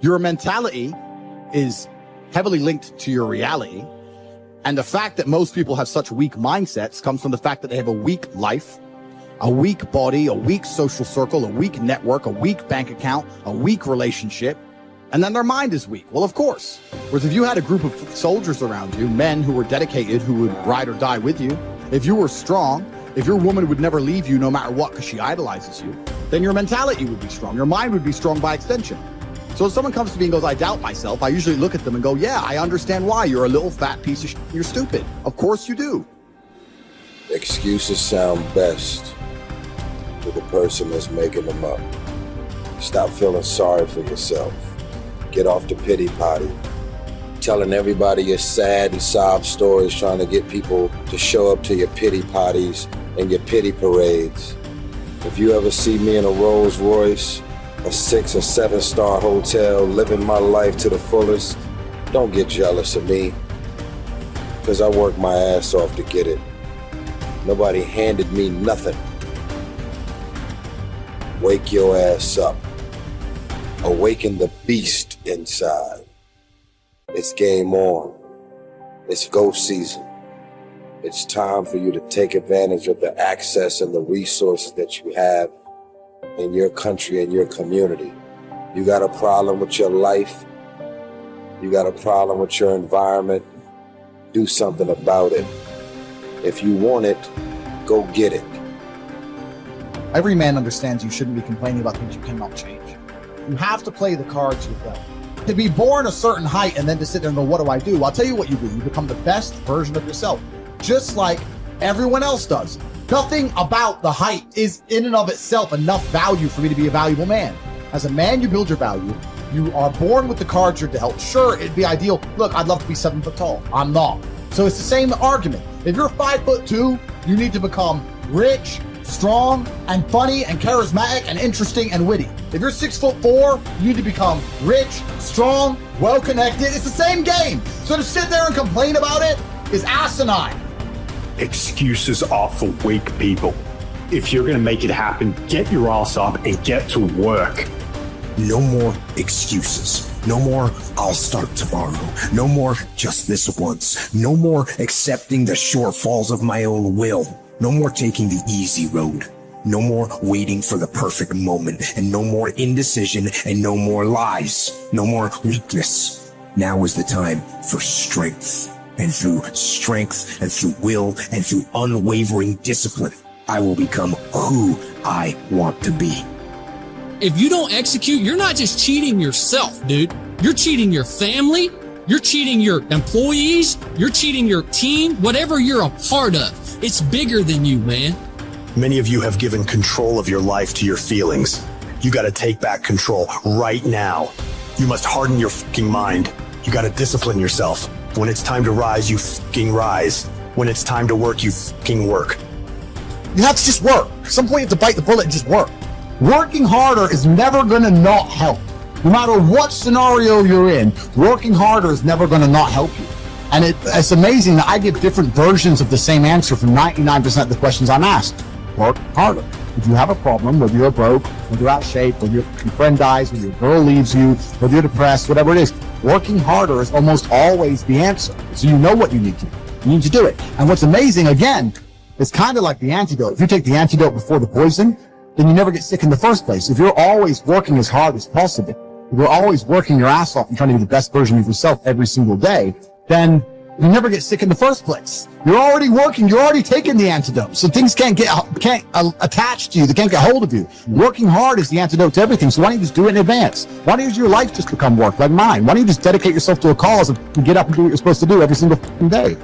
Your mentality is heavily linked to your reality. And the fact that most people have such weak mindsets comes from the fact that they have a weak life, a weak body, a weak social circle, a weak network, a weak bank account, a weak relationship, and then their mind is weak. Well, of course. Whereas if you had a group of soldiers around you, men who were dedicated, who would ride or die with you, if you were strong, if your woman would never leave you no matter what because she idolizes you, then your mentality would be strong. Your mind would be strong by extension. So if someone comes to me and goes, I doubt myself, I usually look at them and go, yeah, I understand why. You're a little fat piece of shit. You're stupid. Of course you do. Excuses sound best to the person that's making them up. Stop feeling sorry for yourself. Get off the pity potty. Telling everybody your sad and sob stories, trying to get people to show up to your pity potties and your pity parades. If you ever see me in a Rolls Royce, a 6 or 7 star hotel, living my life to the fullest, don't get jealous of me, because I worked my ass off to get it. Nobody handed me nothing. Wake your ass up. Awaken the beast inside. It's game on. It's go season. It's time for you to take advantage of the access and the resources that you have in your country and your community. You got a problem with your life. You got a problem with your environment. Do something about it. If you want it, go get it. Every man understands you shouldn't be complaining about things you cannot change. You have to play the cards you're dealt. To be born a certain height and then to sit there and go, what do I do? I'll tell you what you do. You become the best version of yourself, just like everyone else does. Nothing about the height is in and of itself enough value for me to be a valuable man. As a man, you build your value. You are born with the cards you're dealt. Sure, it'd be ideal. Look, I'd love to be 7 foot tall. I'm not. So it's the same argument. If you're 5'2", you need to become rich, strong, and funny, and charismatic, and interesting, and witty. If you're 6'4", you need to become rich, strong, well-connected. It's the same game. So to sit there and complain about it is asinine. Excuses are for weak people. If you're going to make it happen, get your ass up and get to work. No more excuses. No more, I'll start tomorrow. No more, just this once. No more accepting the shortfalls of my own will. No more taking the easy road. No more waiting for the perfect moment. And no more indecision and no more lies. No more weakness. Now is the time for strength. And through strength and through will and through unwavering discipline, I will become who I want to be. If you don't execute, you're not just cheating yourself, dude. You're cheating your family. You're cheating your employees. You're cheating your team. Whatever you're a part of, it's bigger than you, man. Many of you have given control of your life to your feelings. You got to take back control right now. You must harden your fucking mind. You got to discipline yourself. When it's time to rise, you fucking rise. When it's time to work, you fucking work. You have to just work. At some point you have to bite the bullet and just work. Working harder is never going to not help. No matter what scenario you're in, working harder is never going to not help you. And it's amazing that I give different versions of the same answer for 99% of the questions I'm asked. Work harder. If you have a problem, whether you're broke, whether you're out of shape, whether your friend dies, whether your girl leaves you, whether you're depressed, whatever it is, working harder is almost always the answer. So you know what you need to do. You need to do it. And what's amazing, again, it's kind of like the antidote. If you take the antidote before the poison, then you never get sick in the first place. If you're always working as hard as possible, if you're always working your ass off and trying to be the best version of yourself every single day, then you never get sick in the first place. You're already working. You're already taking the antidote. So things can't attach to you. They can't get hold of you. Working hard is the antidote to everything. So why don't you just do it in advance? Why don't your life just become work like mine? Why don't you just dedicate yourself to a cause and get up and do what you're supposed to do every single day?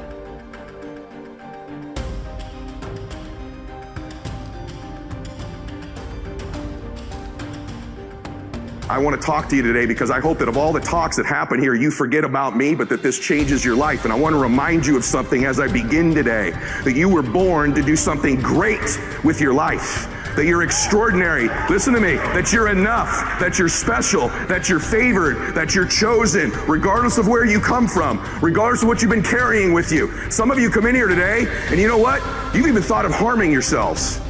I want to talk to you today because I hope that of all the talks that happen here, you forget about me, but that this changes your life. And I want to remind you of something as I begin today, that you were born to do something great with your life, that you're extraordinary. Listen to me, that you're enough, that you're special, that you're favored, that you're chosen, regardless of where you come from, regardless of what you've been carrying with you. Some of you come in here today, and you know what? You've even thought of harming yourselves.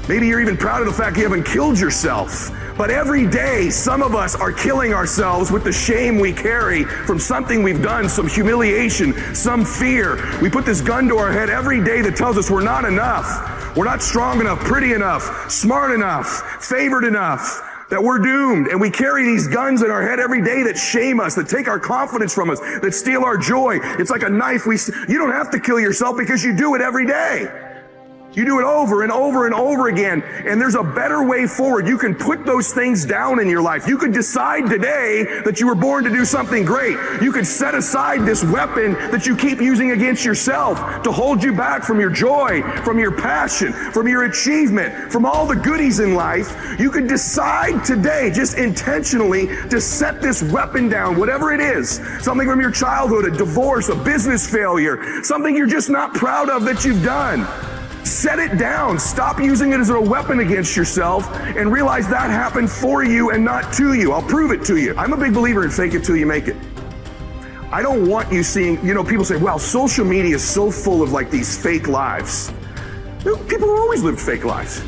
Maybe you're even proud of the fact you haven't killed yourself. But every day, some of us are killing ourselves with the shame we carry from something we've done, some humiliation, some fear. We put this gun to our head every day that tells us we're not enough. We're not strong enough, pretty enough, smart enough, favored enough, that we're doomed. And we carry these guns in our head every day that shame us, that take our confidence from us, that steal our joy. It's like a knife. You don't have to kill yourself because you do it every day. You do it over and over and over again. And there's a better way forward. You can put those things down in your life. You could decide today that you were born to do something great. You could set aside this weapon that you keep using against yourself to hold you back from your joy, from your passion, from your achievement, from all the goodies in life. You could decide today, just intentionally, to set this weapon down, whatever it is. Something from your childhood, a divorce, a business failure, something you're just not proud of that you've done. Set it down. Stop using it as a weapon against yourself and realize that happened for you and not to you. I'll prove it to you. I'm a big believer in fake it till you make it. I don't want you seeing, people say, wow, social media is so full of like these fake lives. People have always lived fake lives.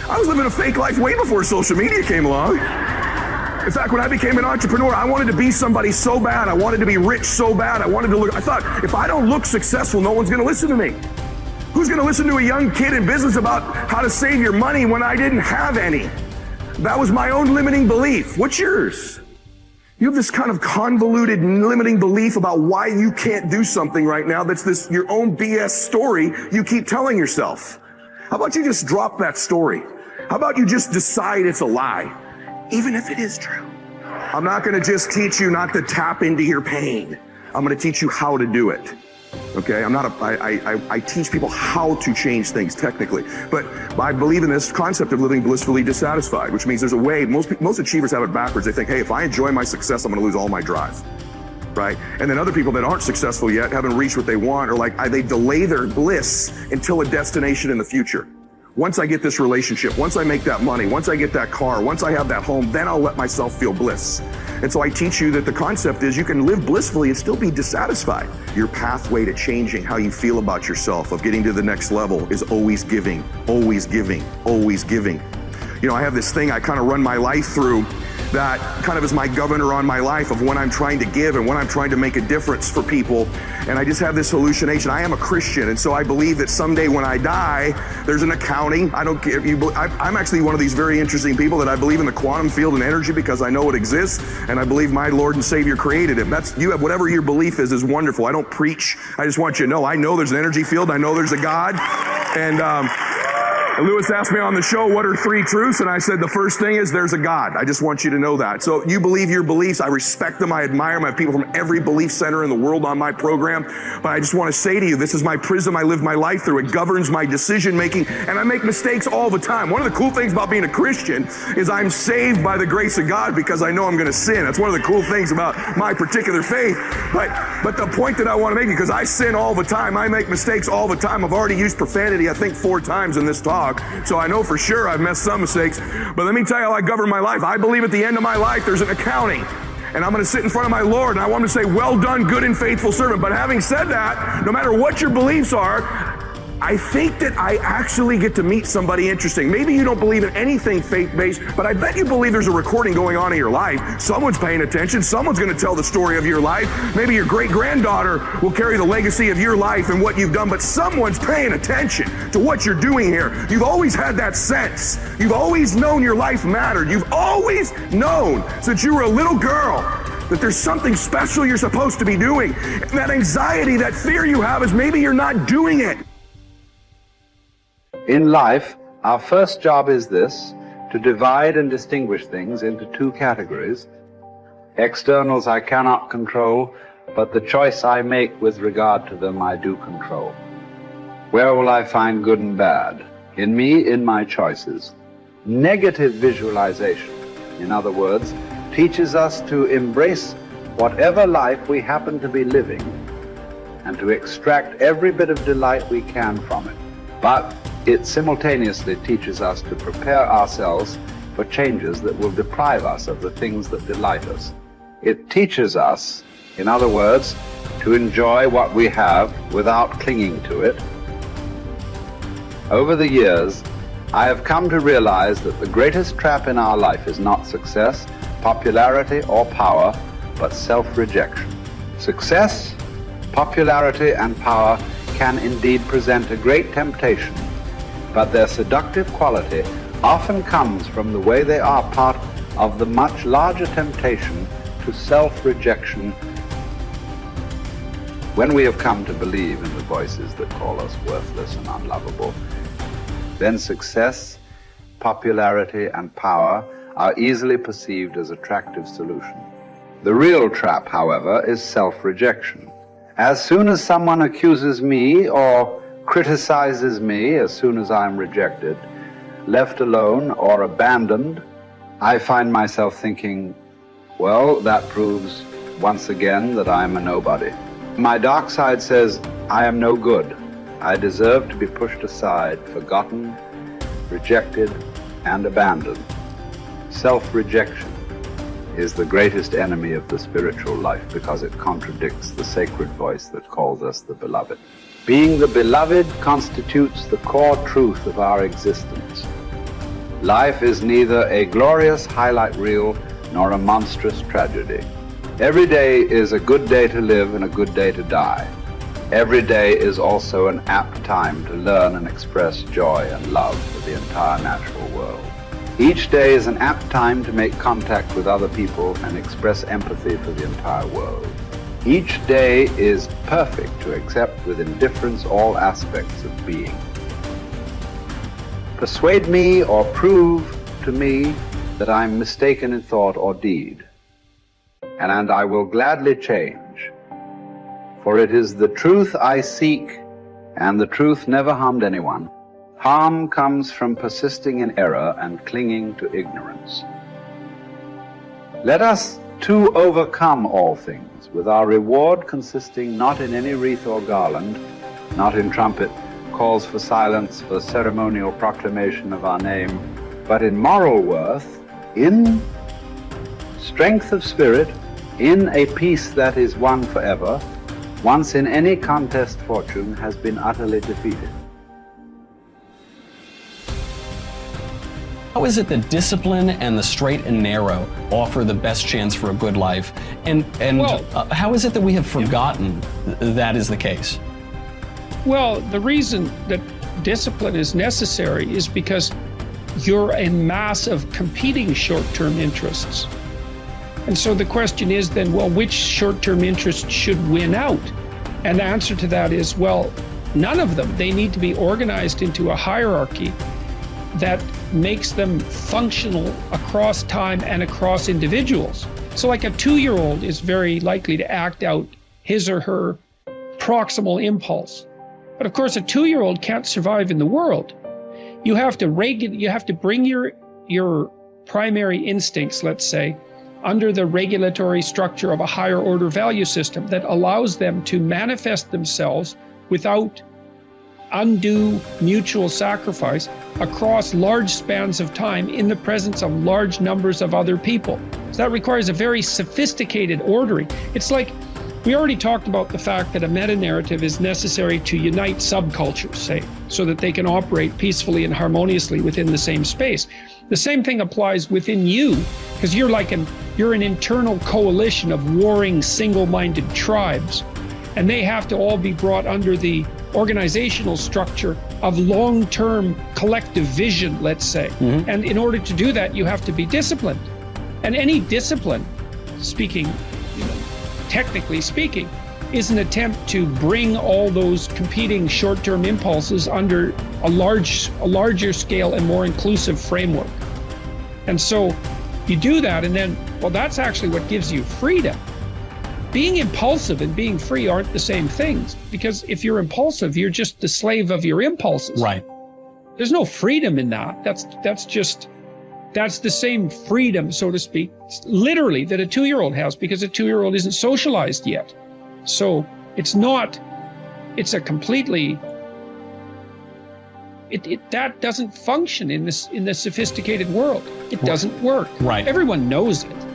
I was living a fake life way before social media came along. In fact, when I became an entrepreneur, I wanted to be somebody so bad. I wanted to be rich so bad. I thought, if I don't look successful, no one's going to listen to me. Who's going to listen to a young kid in business about how to save your money when I didn't have any? That was my own limiting belief. What's yours? You have this kind of convoluted limiting belief about why you can't do something right now that's your own BS story you keep telling yourself. How about you just drop that story? How about you just decide it's a lie, even if it is true? I'm not going to just teach you not to tap into your pain. I'm going to teach you how to do it. Okay, I teach people how to change things technically, but I believe in this concept of living blissfully dissatisfied, which means there's a way. Most achievers have it backwards. They think, hey, if I enjoy my success, I'm going to lose all my drive, right? And then other people that aren't successful yet, haven't reached what they want, or they delay their bliss until a destination in the future. Once I get this relationship, once I make that money, once I get that car, once I have that home, then I'll let myself feel bliss. And so I teach you that the concept is you can live blissfully and still be dissatisfied. Your pathway to changing how you feel about yourself, of getting to the next level, is always giving, always giving, always giving. I have this thing I kind of run my life through that kind of is my governor on my life of when I'm trying to give and when I'm trying to make a difference for people. And I just have this hallucination. I am a Christian, and so I believe that someday when I die, there's an accounting. I don't care if you. I'm actually one of these very interesting people that I believe in the quantum field and energy because I know it exists, and I believe my Lord and Savior created it. You have whatever your belief is wonderful. I don't preach. I just want you to know. I know there's an energy field. I know there's a God, and Lewis asked me on the show, what are 3 truths? And I said, the first thing is there's a God. I just want you to know that. So you believe your beliefs. I respect them. I admire them. I have people from every belief center in the world on my program. But I just want to say to you, this is my prism I live my life through. It governs my decision making. And I make mistakes all the time. One of the cool things about being a Christian is I'm saved by the grace of God because I know I'm going to sin. That's one of the cool things about my particular faith. But the point that I want to make, because I sin all the time. I make mistakes all the time. I've already used profanity, I think, 4 times in this talk. So I know for sure I've messed some mistakes. But let me tell you how I govern my life. I believe at the end of my life there's an accounting. And I'm going to sit in front of my Lord and I want him to say, well done, good and faithful servant. But having said that, no matter what your beliefs are, I think that I actually get to meet somebody interesting. Maybe you don't believe in anything faith-based, but I bet you believe there's a recording going on in your life. Someone's paying attention. Someone's going to tell the story of your life. Maybe your great-granddaughter will carry the legacy of your life and what you've done, but someone's paying attention to what you're doing here. You've always had that sense. You've always known your life mattered. You've always known since you were a little girl that there's something special you're supposed to be doing. And that anxiety, that fear you have is maybe you're not doing it. In life, our first job is this: to divide and distinguish things into 2 categories. Externals I cannot control, but the choice I make with regard to them I do control. Where will I find good and bad? In me, in my choices. Negative visualization, in other words, teaches us to embrace whatever life we happen to be living and to extract every bit of delight we can from it. But it simultaneously teaches us to prepare ourselves for changes that will deprive us of the things that delight us. It teaches us, in other words, to enjoy what we have without clinging to it. Over the years, I have come to realize that the greatest trap in our life is not success, popularity, or power, but self-rejection. Success, popularity, and power can indeed present a great temptation, but their seductive quality often comes from the way they are part of the much larger temptation to self-rejection. When we have come to believe in the voices that call us worthless and unlovable, then success, popularity, and power are easily perceived as attractive solutions. The real trap, however, is self-rejection. As soon as someone accuses me or criticizes me, as soon as I'm rejected, left alone, or abandoned, I find myself thinking, well, that proves once again that I'm a nobody. My dark side says, I am no good. I deserve to be pushed aside, forgotten, rejected, and abandoned. Self-rejection is the greatest enemy of the spiritual life because it contradicts the sacred voice that calls us the beloved. Being the beloved constitutes the core truth of our existence. Life is neither a glorious highlight reel nor a monstrous tragedy. Every day is a good day to live and a good day to die. Every day is also an apt time to learn and express joy and love for the entire natural world. Each day is an apt time to make contact with other people and express empathy for the entire world. Each day is perfect to accept with indifference all aspects of being. Persuade me or prove to me that I'm mistaken in thought or deed, and I will gladly change. For it is the truth I seek, and the truth never harmed anyone. Harm comes from persisting in error and clinging to ignorance. Let us too overcome all things, with our reward consisting not in any wreath or garland, not in trumpet, calls for silence, for ceremonial proclamation of our name, but in moral worth, in strength of spirit, in a peace that is won forever, once in any contest fortune has been utterly defeated. How is it that discipline and the straight and narrow offer the best chance for a good life? And how is it that we have forgotten that is the case? Well, the reason that discipline is necessary is because you're a mass of competing short-term interests. And so the question is then, well, which short-term interest should win out? And the answer to that is, well, none of them. They need to be organized into a hierarchy that makes them functional across time and across individuals. So like a 2-year-old is very likely to act out his or her proximal impulse. But of course, a 2-year-old can't survive in the world. You have to bring your primary instincts, let's say, under the regulatory structure of a higher order value system that allows them to manifest themselves without undue mutual sacrifice across large spans of time in the presence of large numbers of other people. So that requires a very sophisticated ordering. It's like, we already talked about the fact that a meta-narrative is necessary to unite subcultures, say, so that they can operate peacefully and harmoniously within the same space. The same thing applies within you, because you're an internal coalition of warring single-minded tribes, and they have to all be brought under the organizational structure of long-term collective vision, let's say. Mm-hmm. And in order to do that, you have to be disciplined. And any discipline, technically speaking, is an attempt to bring all those competing short-term impulses under a larger scale and more inclusive framework. And so you do that, and then, well, that's actually what gives you freedom. Being impulsive and being free aren't the same things, because if you're impulsive, you're just the slave of your impulses. Right. There's no freedom in that. That's the same freedom, so to speak, literally, that a 2-year-old has, because a 2-year-old isn't socialized yet. So it's a completely, that doesn't function in the sophisticated world. It doesn't work. Right. Everyone knows it.